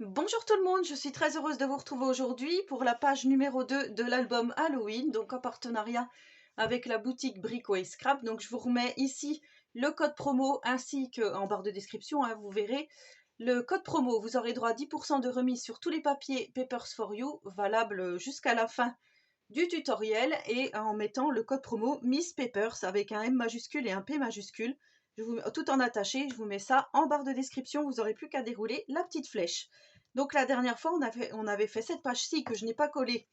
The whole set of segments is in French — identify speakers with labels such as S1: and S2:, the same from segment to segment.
S1: Bonjour tout le monde, je suis très heureuse de vous retrouver aujourd'hui pour la page numéro 2 de l'album Halloween, donc en partenariat avec la boutique Brico et Scrap. Donc je vous remets ici le code promo ainsi qu'en barre de description, vous verrez. Le code promo, vous aurez droit à 10% de remise sur tous les papiers Papers for You, valable jusqu'à la fin du tutoriel, et en mettant le code promo Miss Papers avec un M majuscule et un P majuscule. Tout en attaché, je vous mets ça en barre de description, vous n'aurez plus qu'à dérouler la petite flèche. Donc la dernière fois, on avait fait cette page-ci que je n'ai pas collée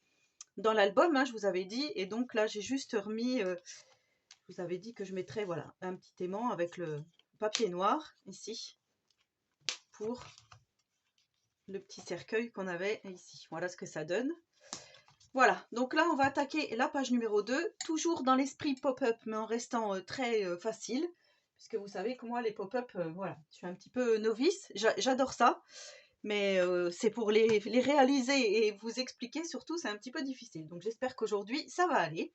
S1: dans l'album, je vous avais dit, et donc là j'ai juste remis, je vous avais dit que je mettrais voilà, un petit aimant avec le papier noir ici, pour le petit cercueil qu'on avait ici. Voilà ce que ça donne. Voilà, donc là on va attaquer la page numéro 2, toujours dans l'esprit pop-up, mais en restant très facile, puisque vous savez que moi les pop-up, voilà, je suis un petit peu novice, j'adore ça, mais c'est pour les réaliser et vous expliquer surtout, c'est un petit peu difficile. Donc j'espère qu'aujourd'hui ça va aller.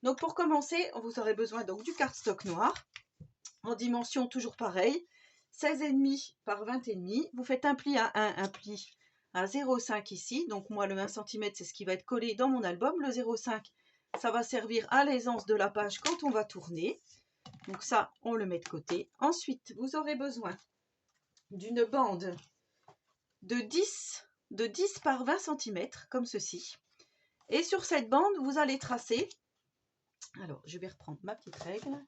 S1: Donc pour commencer, vous aurez besoin donc du cardstock noir, en dimension toujours pareil, 16,5 par 20,5. Vous faites un pli à 1, un pli à 0,5 ici. Donc moi le 1 cm c'est ce qui va être collé dans mon album. Le 0,5 ça va servir à l'aisance de la page quand on va tourner. Donc ça on le met de côté. Ensuite vous aurez besoin d'une bande de 10 par 20 cm comme ceci. Et sur cette bande vous allez tracer, alors je vais reprendre ma petite règle,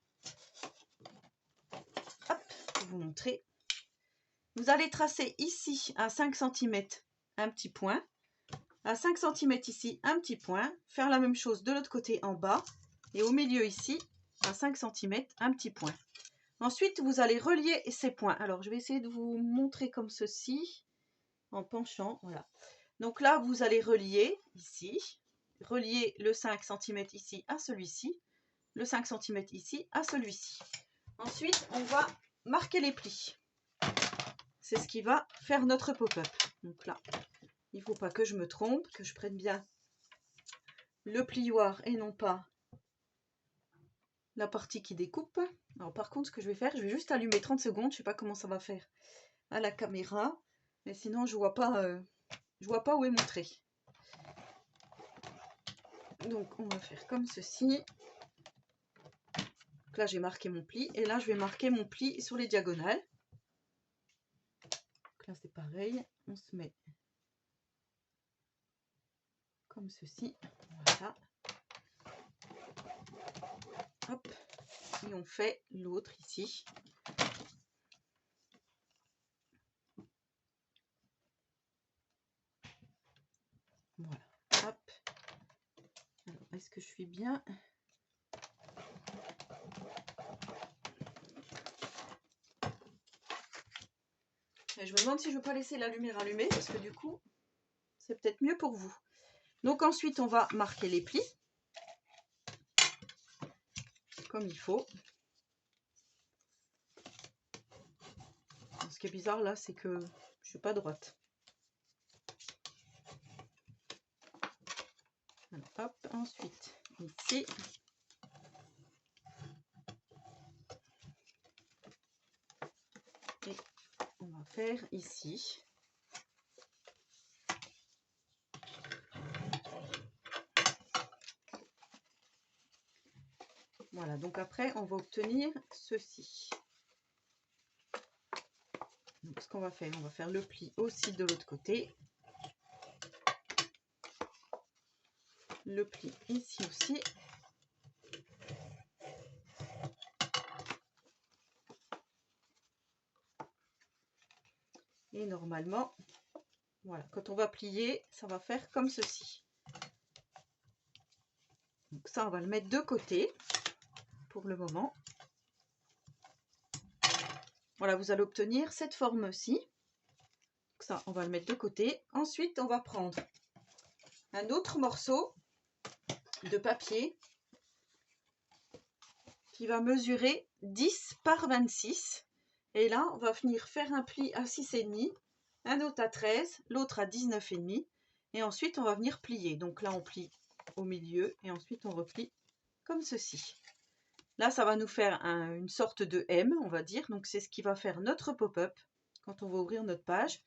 S1: hop, pour vous montrer. Vous allez tracer ici à 5 cm un petit point, à 5 cm ici un petit point, faire la même chose de l'autre côté en bas, et au milieu ici à 5 cm un petit point. Ensuite vous allez relier ces points. Alors je vais essayer de vous montrer comme ceci en penchant, voilà. Donc là vous allez relier ici, relier le 5 cm ici à celui-ci, le 5 cm ici à celui-ci. Ensuite on va marquer les plis. C'est ce qui va faire notre pop-up. Donc là, il ne faut pas que je me trompe, que je prenne bien le plioir et non pas la partie qui découpe. Alors par contre, ce que je vais faire, je vais juste allumer 30 secondes. Je ne sais pas comment ça va faire à la caméra, mais sinon je vois pas où est mon trait. Donc on va faire comme ceci. Donc là j'ai marqué mon pli et là je vais marquer mon pli sur les diagonales. Donc là c'est pareil, on se met comme ceci, voilà. Hop, et on fait l'autre ici. Voilà, hop. Alors, est-ce que je suis bien? Et je me demande si je ne veux pas laisser la lumière allumée, parce que du coup, c'est peut-être mieux pour vous. Donc ensuite, on va marquer les plis, comme il faut. Ce qui est bizarre là, c'est que je ne suis pas droite. Alors, hop, ensuite, ici. Et on va faire ici. Voilà, donc après, on va obtenir ceci. Donc, ce qu'on va faire le pli aussi de l'autre côté. Le pli ici aussi. Et normalement, voilà, quand on va plier, ça va faire comme ceci. Donc ça, on va le mettre de côté pour le moment. Voilà, vous allez obtenir cette forme-ci. Ça, on va le mettre de côté. Ensuite, on va prendre un autre morceau de papier qui va mesurer 10 par 26. Et là, on va venir faire un pli à 6,5, un autre à 13, l'autre à 19,5. Et ensuite, on va venir plier. Donc là, on plie au milieu et ensuite, on replie comme ceci. Là, ça va nous faire une sorte de M, on va dire. Donc, c'est ce qui va faire notre pop-up quand on va ouvrir notre page.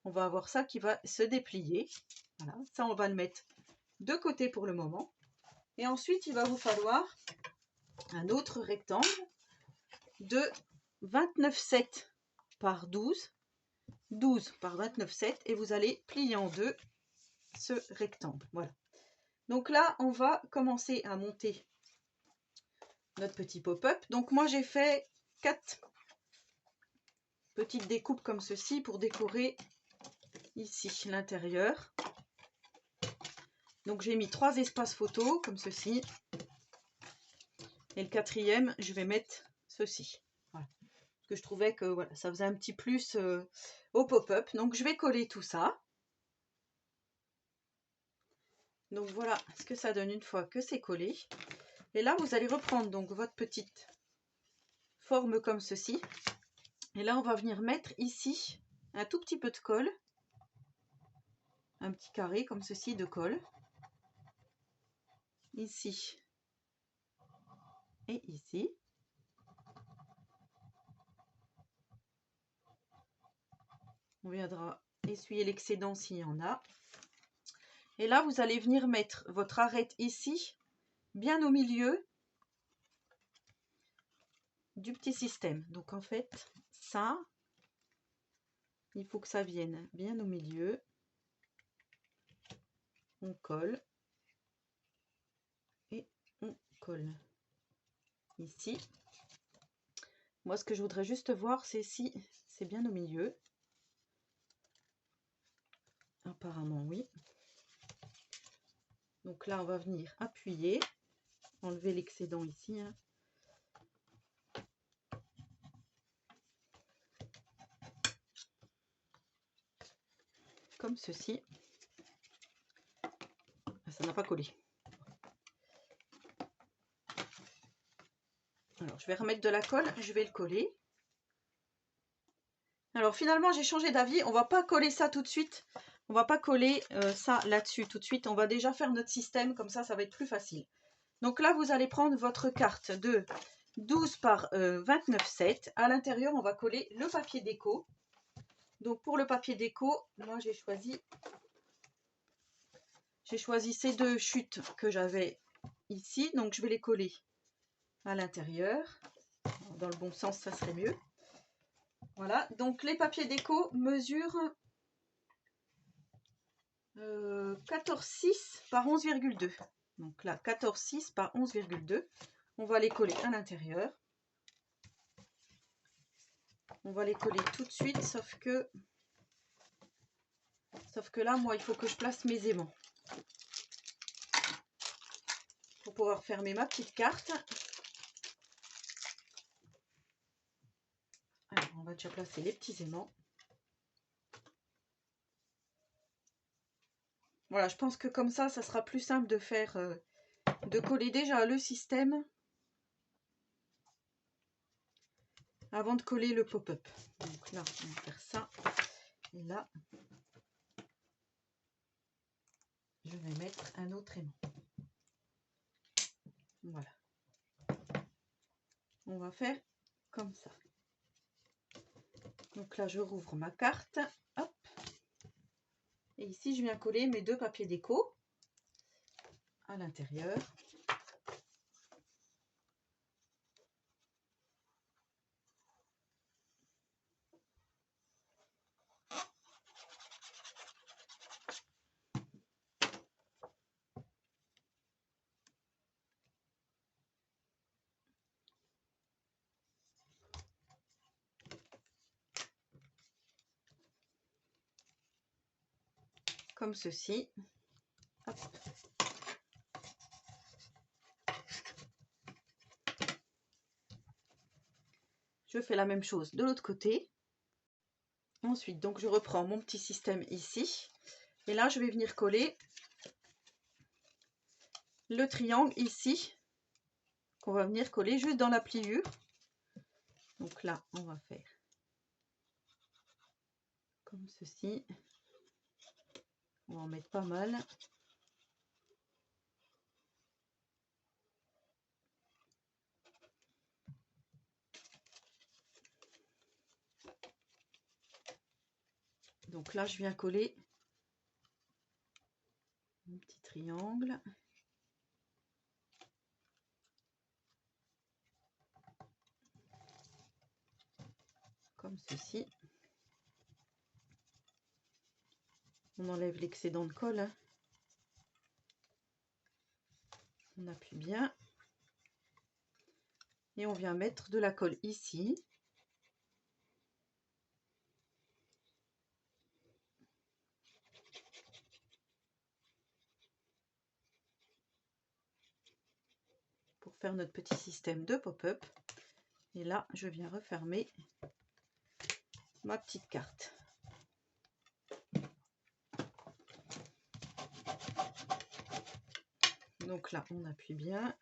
S1: on va avoir ça qui va se déplier. Voilà, ça on va le mettre de côté pour le moment. Et ensuite, il va vous falloir un autre rectangle de 29,7 par 12, 12 par 29,7 et vous allez plier en deux ce rectangle. Voilà. Donc là, on va commencer à monter notre petit pop-up. Donc moi, j'ai fait 4 petites découpes comme ceci pour décorer ici l'intérieur. Donc j'ai mis 3 espaces photos comme ceci. Et le quatrième, je vais mettre ceci. Voilà. Parce que je trouvais que voilà, ça faisait un petit plus au pop-up. Donc je vais coller tout ça. Donc voilà ce que ça donne une fois que c'est collé. Et là, vous allez reprendre donc votre petite forme comme ceci. Et là, on va venir mettre ici un tout petit peu de colle. Un petit carré comme ceci de colle. Ici et ici. On viendra essuyer l'excédent s'il y en a. Et là, vous allez venir mettre votre arête ici, bien au milieu du petit système. Donc en fait, ça, il faut que ça vienne bien au milieu. On colle. Et on colle. Ici. Moi, ce que je voudrais juste voir, c'est si c'est bien au milieu. Apparemment, oui. Donc là, on va venir appuyer, enlever l'excédent ici. Hein. Comme ceci. Ça n'a pas collé. Alors, je vais remettre de la colle, je vais le coller. Alors, finalement, j'ai changé d'avis. On va pas coller ça tout de suite. On va pas coller ça là-dessus tout de suite. On va déjà faire notre système, comme ça va être plus facile. Donc là, vous allez prendre votre carte de 12 par 29,7. À l'intérieur, on va coller le papier déco. Donc pour le papier déco, moi j'ai choisi ces deux chutes que j'avais ici. Donc je vais les coller à l'intérieur. Dans le bon sens, ça serait mieux. Voilà, donc les papiers déco mesurent 14,6 par 11,2. Donc là, 14,6 par 11,2. On va les coller à l'intérieur. On va les coller tout de suite, sauf que là, moi, il faut que je place mes aimants. Pour pouvoir fermer ma petite carte. Alors, on va déjà placer les petits aimants. Voilà, je pense que comme ça sera plus simple de faire, de coller déjà le système avant de coller le pop-up. Donc là, on va faire ça. Et là, je vais mettre un autre aimant. Voilà. On va faire comme ça. Donc là, je rouvre ma carte. Hop. Et ici, je viens coller mes deux papiers déco à l'intérieur. Comme ceci. Hop. Je fais la même chose de l'autre côté. Ensuite, donc je reprends mon petit système ici. Et là, je vais venir coller le triangle ici. Qu'on va venir coller juste dans la pliure. Donc là, on va faire comme ceci. On va en mettre pas mal. Donc là, je viens coller un petit triangle. Comme ceci. On enlève l'excédent de colle. Hein. On appuie bien. Et on vient mettre de la colle ici. Pour faire notre petit système de pop-up. Et là, je viens refermer ma petite carte. Donc là, on appuie bien.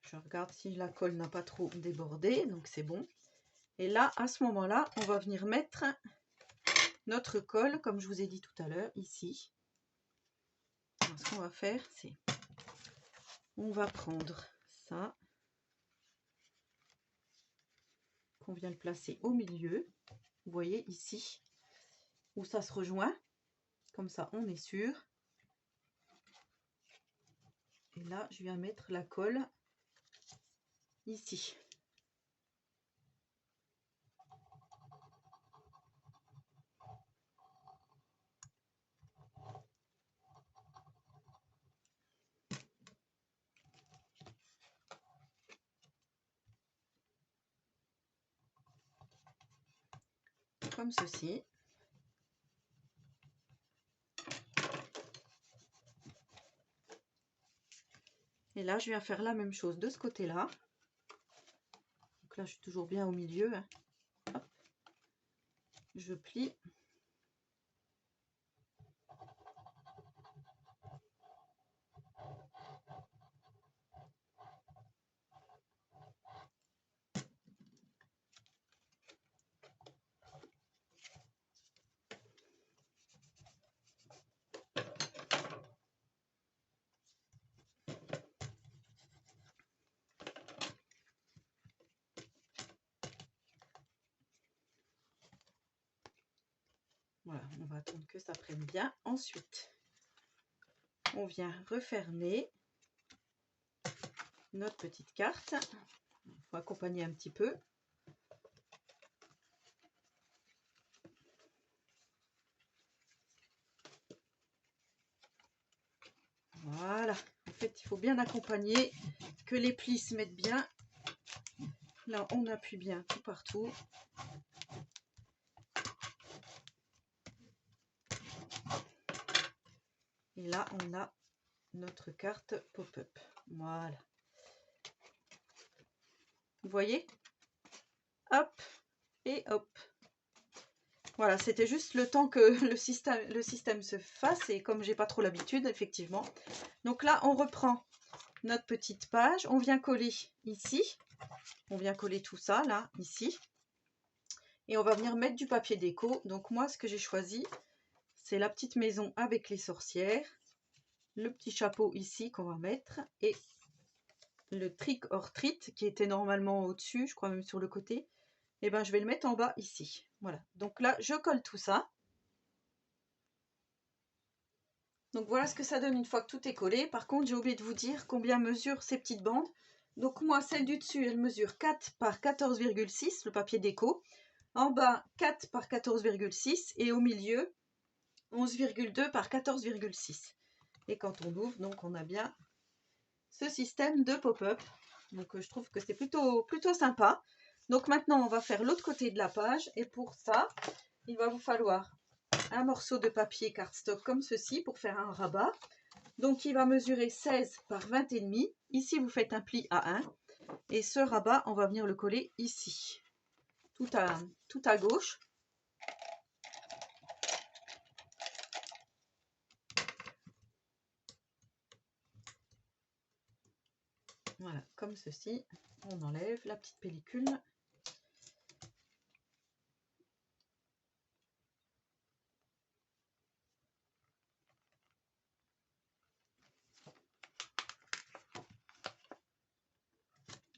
S1: Je regarde si la colle n'a pas trop débordé, donc c'est bon. Et là, à ce moment-là, on va venir mettre notre colle, comme je vous ai dit tout à l'heure, ici. Alors, ce qu'on va faire, c'est... On va prendre ça. Qu'on vient le placer au milieu. Vous voyez ici, où ça se rejoint. Comme ça, on est sûr. Et là, je viens mettre la colle ici. Comme ceci. Et là, je viens faire la même chose de ce côté-là. Donc là, je suis toujours bien au milieu. Hein. Hop. Je plie. Voilà, on va attendre que ça prenne bien. Ensuite, on vient refermer notre petite carte. Il faut accompagner un petit peu. Voilà. En fait, il faut bien accompagner, que les plis se mettent bien. Là, on appuie bien tout partout. Et là, on a notre carte pop-up. Voilà. Vous voyez? Hop et hop. Voilà, c'était juste le temps que le système se fasse. Et comme j'ai pas trop l'habitude, effectivement. Donc là, on reprend notre petite page. On vient coller ici. On vient coller tout ça, là, ici. Et on va venir mettre du papier déco. Donc moi, ce que j'ai choisi, c'est la petite maison avec les sorcières. Le petit chapeau ici qu'on va mettre. Et le trick or treat qui était normalement au-dessus, je crois même sur le côté. Et ben je vais le mettre en bas ici. Voilà. Donc là, je colle tout ça. Donc voilà ce que ça donne une fois que tout est collé. Par contre, j'ai oublié de vous dire combien mesurent ces petites bandes. Donc moi, celle du dessus, elle mesure 4 par 14,6, le papier déco. En bas, 4 par 14,6 et au milieu, 11,2 par 14,6. Et quand on ouvre, donc on a bien ce système de pop-up. Donc je trouve que c'est plutôt sympa. Donc maintenant, on va faire l'autre côté de la page. Et pour ça, il va vous falloir un morceau de papier cardstock comme ceci pour faire un rabat. Donc il va mesurer 16 par 20,5. Ici, vous faites un pli à 1. Et ce rabat, on va venir le coller ici, tout à gauche. Voilà, comme ceci. On enlève la petite pellicule.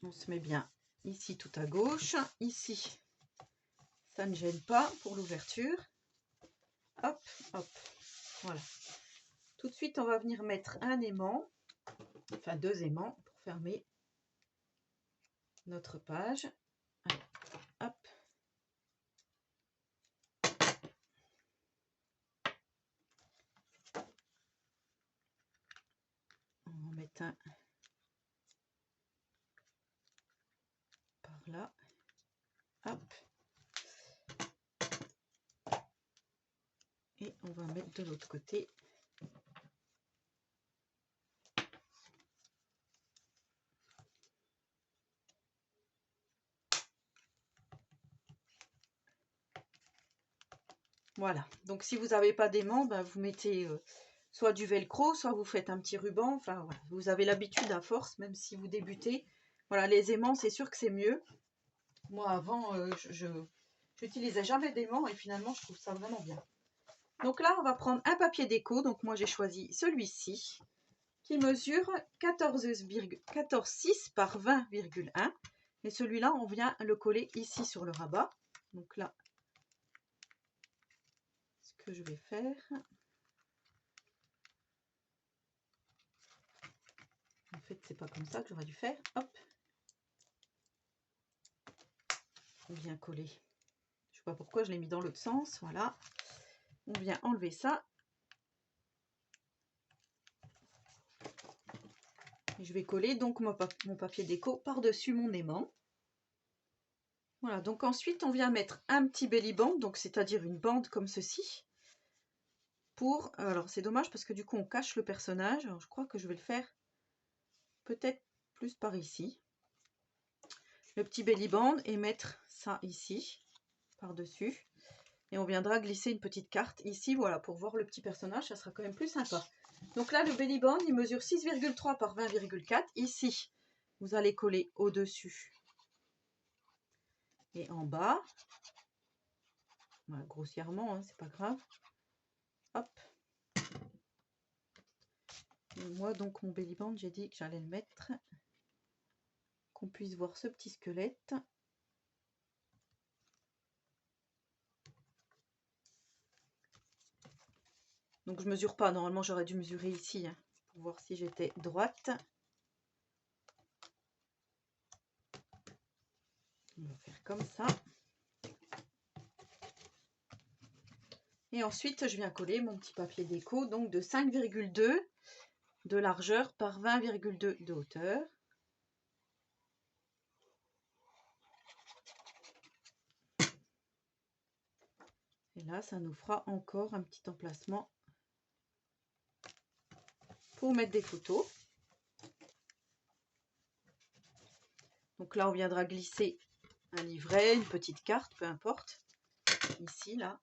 S1: On se met bien ici tout à gauche. Ici, ça ne gêne pas pour l'ouverture. Hop, hop, voilà. Tout de suite, on va venir mettre un aimant, enfin 2 aimants pour fermer notre page. Allez, hop. On va en mettre un par là. Hop. Et on va mettre de l'autre côté. Voilà, donc si vous n'avez pas d'aimant, ben vous mettez soit du velcro, soit vous faites un petit ruban. Enfin voilà, vous avez l'habitude à force, même si vous débutez. Voilà, les aimants, c'est sûr que c'est mieux. Moi avant, je n'utilisais jamais d'aimant et finalement je trouve ça vraiment bien. Donc là, on va prendre un papier déco. Donc moi j'ai choisi celui-ci qui mesure 14,6 par 20,1. Et celui-là, on vient le coller ici sur le rabat. Donc là, que je vais faire, en fait c'est pas comme ça que j'aurais dû faire, hop, on vient coller, je sais pas pourquoi je l'ai mis dans l'autre sens, voilà, on vient enlever ça, et je vais coller donc mon papier déco par dessus mon aimant. Voilà, donc ensuite on vient mettre un petit belly band, donc c'est à dire une bande comme ceci, pour, alors c'est dommage parce que du coup on cache le personnage, alors je crois que je vais le faire peut-être plus par ici, le petit belly band, et mettre ça ici par dessus, et on viendra glisser une petite carte ici, voilà, pour voir le petit personnage, ça sera quand même plus sympa. Donc là le belly band il mesure 6,3 par 20,4, ici vous allez coller au dessus et en bas, voilà, grossièrement, hein, c'est pas grave, hop. Et moi donc mon belly band, j'ai dit que j'allais le mettre, qu'on puisse voir ce petit squelette. Donc je mesure pas, normalement j'aurais dû mesurer ici, hein, pour voir si j'étais droite. On va faire comme ça. Et ensuite je viens coller mon petit papier déco, donc de 5,2 de largeur par 20,2 de hauteur. Et là, ça nous fera encore un petit emplacement pour mettre des photos. Donc là, on viendra glisser un livret, une petite carte, peu importe. Ici, là.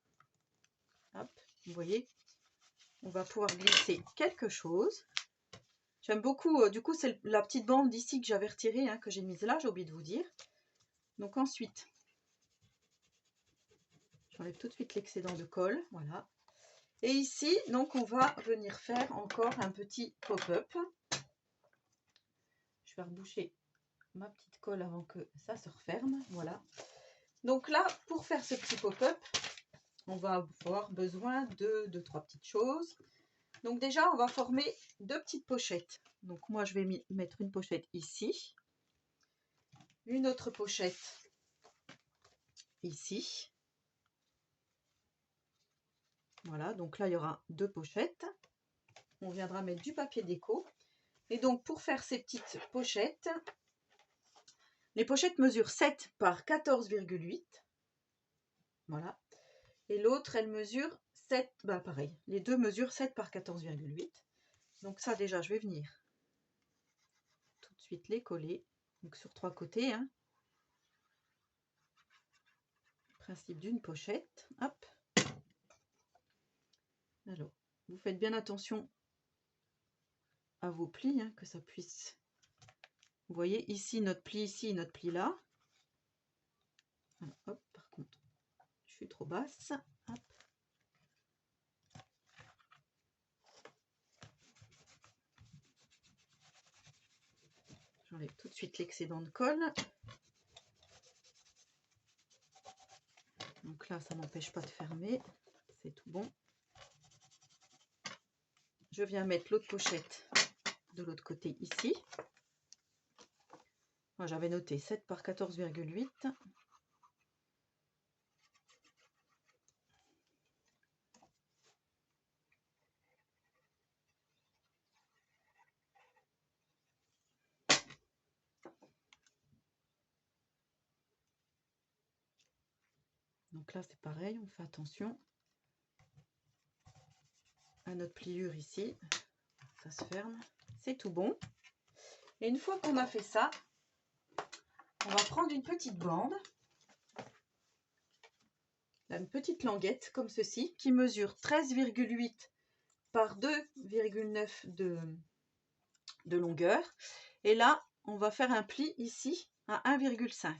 S1: Hop, vous voyez, on va pouvoir glisser quelque chose. J'aime beaucoup, du coup, c'est la petite bande ici que j'avais retirée, hein, que j'ai mise là, j'ai oublié de vous dire. Donc ensuite, j'enlève tout de suite l'excédent de colle, voilà. Et ici, donc, on va venir faire encore un petit pop-up. Je vais reboucher ma petite colle avant que ça se referme, voilà. Donc là, pour faire ce petit pop-up, on va avoir besoin de 3 petites choses. Donc déjà, on va former 2 petites pochettes. Donc moi, je vais mettre une pochette ici, une autre pochette ici. Voilà, donc là, il y aura 2 pochettes. On viendra mettre du papier déco. Et donc, pour faire ces petites pochettes, les pochettes mesurent 7 par 14,8. Voilà. Et l'autre, elle mesure 7, bah pareil, les deux mesurent 7 par 14,8. Donc ça déjà, je vais venir tout de suite les coller. Donc sur 3 côtés, hein. Principe d'une pochette. Hop. Alors, vous faites bien attention à vos plis, hein, que ça puisse... Vous voyez, ici, notre pli là. Alors, hop, par contre, je suis trop basse. Hop. J'enlève tout de suite l'excédent de colle. Donc là, ça n'empêche pas de fermer. C'est tout bon. Je viens mettre l'autre pochette de l'autre côté ici. Moi, j'avais noté 7 par 14,8. Donc là, c'est pareil, on fait attention à notre pliure ici. Ça se ferme, c'est tout bon. Et une fois qu'on a fait ça, on va prendre une petite bande, là, une petite languette comme ceci, qui mesure 13,8 par 2,9 de longueur. Et là, on va faire un pli ici à 1,5.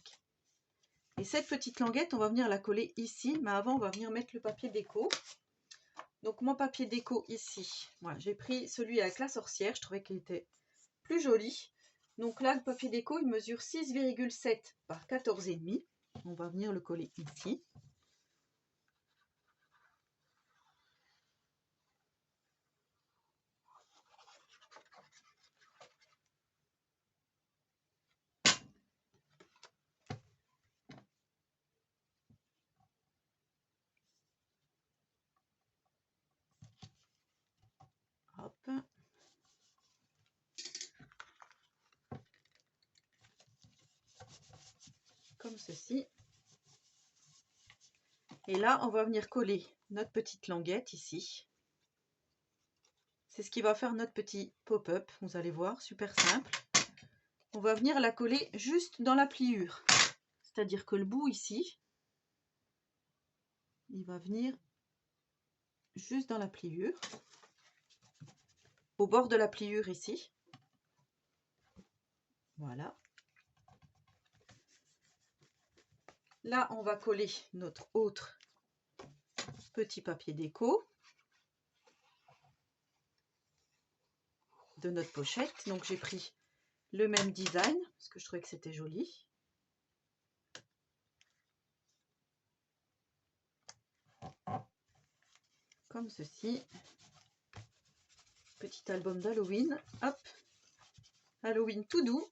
S1: Et cette petite languette, on va venir la coller ici, mais avant, on va venir mettre le papier déco. Donc, mon papier déco ici, voilà, j'ai pris celui avec la sorcière, je trouvais qu'il était plus joli. Donc là, le papier déco, il mesure 6,7 par 14,5. On va venir le coller ici. Hop. Comme ceci. Et là, on va venir coller notre petite languette ici. C'est ce qui va faire notre petit pop-up. Vous allez voir, super simple. On va venir la coller juste dans la pliure. C'est-à-dire que le bout ici, il va venir juste dans la pliure. Au bord de la pliure ici. Voilà. Là, on va coller notre autre petit papier déco de notre pochette. Donc, j'ai pris le même design parce que je trouvais que c'était joli. Comme ceci. Petit album d'Halloween. Hop. Halloween tout doux.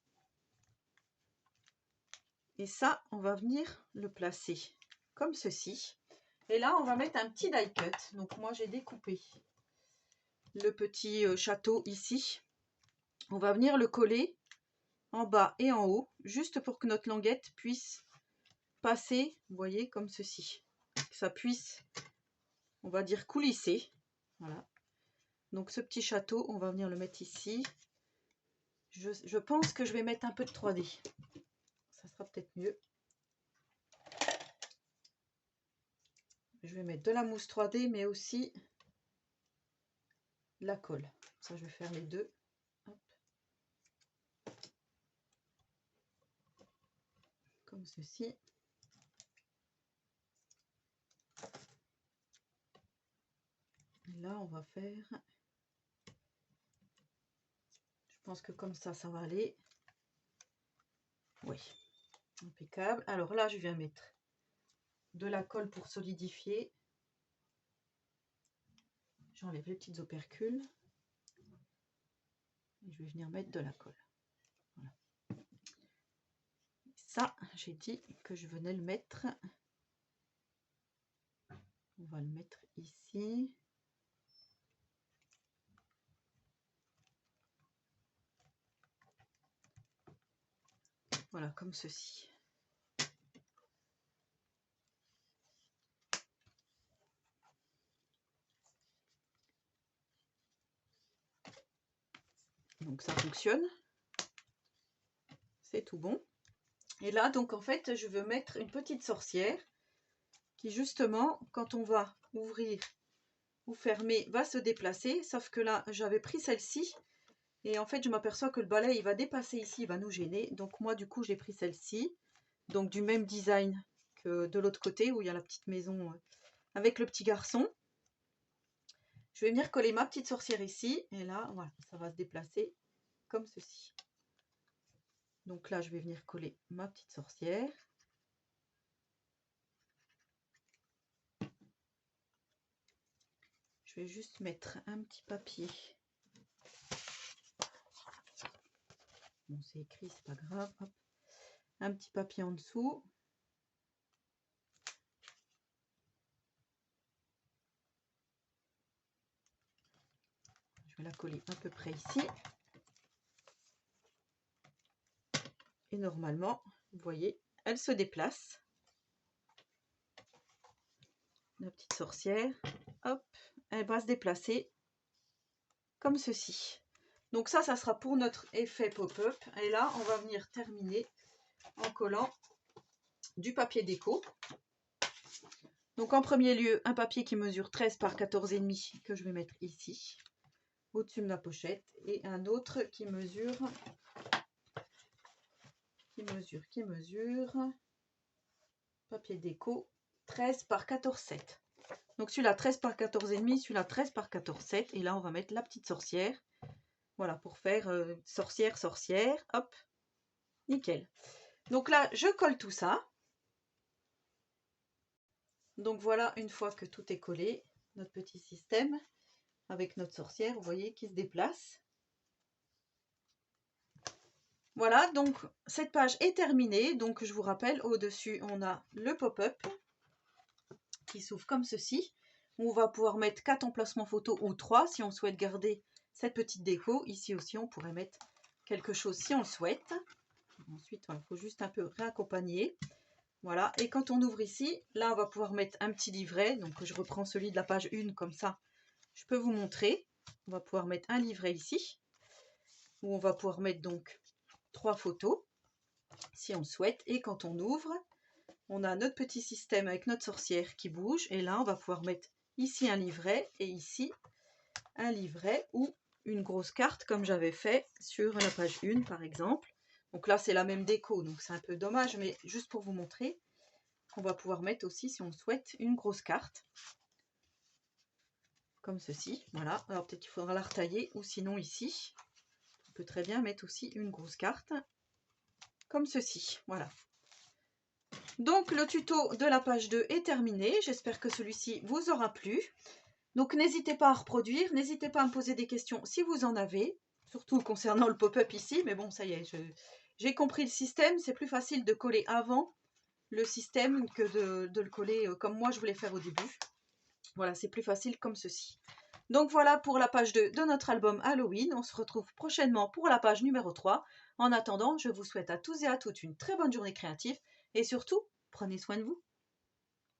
S1: Et ça, on va venir le placer comme ceci. Et là, on va mettre un petit die cut. Donc, moi, j'ai découpé le petit château ici. On va venir le coller en bas et en haut, juste pour que notre languette puisse passer, vous voyez, comme ceci. Que ça puisse, on va dire, coulisser. Voilà. Donc, ce petit château, on va venir le mettre ici. Je pense que je vais mettre un peu de 3D. Ça sera peut-être mieux. Je vais mettre de la mousse 3D, mais aussi la colle. Ça, je vais faire les deux. Hop. Comme ceci. Et là, on va faire... Je pense que comme ça va aller. Oui, impeccable. Alors là, je viens mettre de la colle pour solidifier. J'enlève les petites opercules. Et je vais venir mettre de la colle. Voilà. Ça, j'ai dit que je venais le mettre. On va le mettre ici. Voilà, comme ceci. Donc ça fonctionne. C'est tout bon. Et là, donc en fait, je veux mettre une petite sorcière qui justement, quand on va ouvrir ou fermer, va se déplacer. Sauf que là, j'avais pris celle-ci. Et en fait, je m'aperçois que le balai, il va dépasser ici, il va nous gêner. Donc moi, du coup, j'ai pris celle-ci. Donc du même design que de l'autre côté, où il y a la petite maison avec le petit garçon. Je vais venir coller ma petite sorcière ici. Et là, voilà, ça va se déplacer comme ceci. Donc là, je vais venir coller ma petite sorcière. Je vais juste mettre un petit papier. Bon, c'est écrit, c'est pas grave. Hop. Un petit papier en dessous. Je vais la coller à peu près ici. Et normalement, vous voyez, elle se déplace. La petite sorcière, hop, elle va se déplacer comme ceci. Donc ça sera pour notre effet pop-up. Et là, on va venir terminer en collant du papier déco. Donc en premier lieu, un papier qui mesure 13 par 14,5 que je vais mettre ici, au-dessus de la pochette. Et un autre qui mesure, papier déco 13 par 14,7. Donc celui-là 13 par 14,5, celui-là 13 par 14,7. Et là, on va mettre la petite sorcière. Voilà, pour faire sorcière, hop, nickel. Donc là, je colle tout ça. Donc voilà, une fois que tout est collé, notre petit système avec notre sorcière, vous voyez, qui se déplace. Voilà, donc cette page est terminée. Donc je vous rappelle, au-dessus, on a le pop-up qui s'ouvre comme ceci. On va pouvoir mettre 4 emplacements photos ou 3 si on souhaite garder cette petite déco. Ici aussi, on pourrait mettre quelque chose si on le souhaite. Ensuite, il faut juste un peu réaccompagner. Voilà, et quand on ouvre ici, là, on va pouvoir mettre un petit livret. Donc, je reprends celui de la page 1, comme ça, je peux vous montrer. On va pouvoir mettre un livret ici, où on va pouvoir mettre donc 3 photos, si on le souhaite. Et quand on ouvre, on a notre petit système avec notre sorcière qui bouge. Et là, on va pouvoir mettre ici un livret et ici un livret ou une grosse carte, comme j'avais fait sur la page 1, par exemple. Donc là, c'est la même déco, donc c'est un peu dommage, mais juste pour vous montrer qu'on va pouvoir mettre aussi, si on souhaite, une grosse carte. Comme ceci, voilà. Alors peut-être qu'il faudra la retailler, ou sinon ici, on peut très bien mettre aussi une grosse carte. Comme ceci, voilà. Donc le tuto de la page 2 est terminé. J'espère que celui-ci vous aura plu. Donc n'hésitez pas à reproduire, n'hésitez pas à me poser des questions si vous en avez. Surtout concernant le pop-up ici, mais bon, ça y est, j'ai compris le système. C'est plus facile de coller avant le système que de le coller comme moi je voulais faire au début. Voilà, c'est plus facile comme ceci. Donc voilà pour la page 2 de notre album Halloween. On se retrouve prochainement pour la page numéro 3. En attendant, je vous souhaite à tous et à toutes une très bonne journée créative et surtout, prenez soin de vous.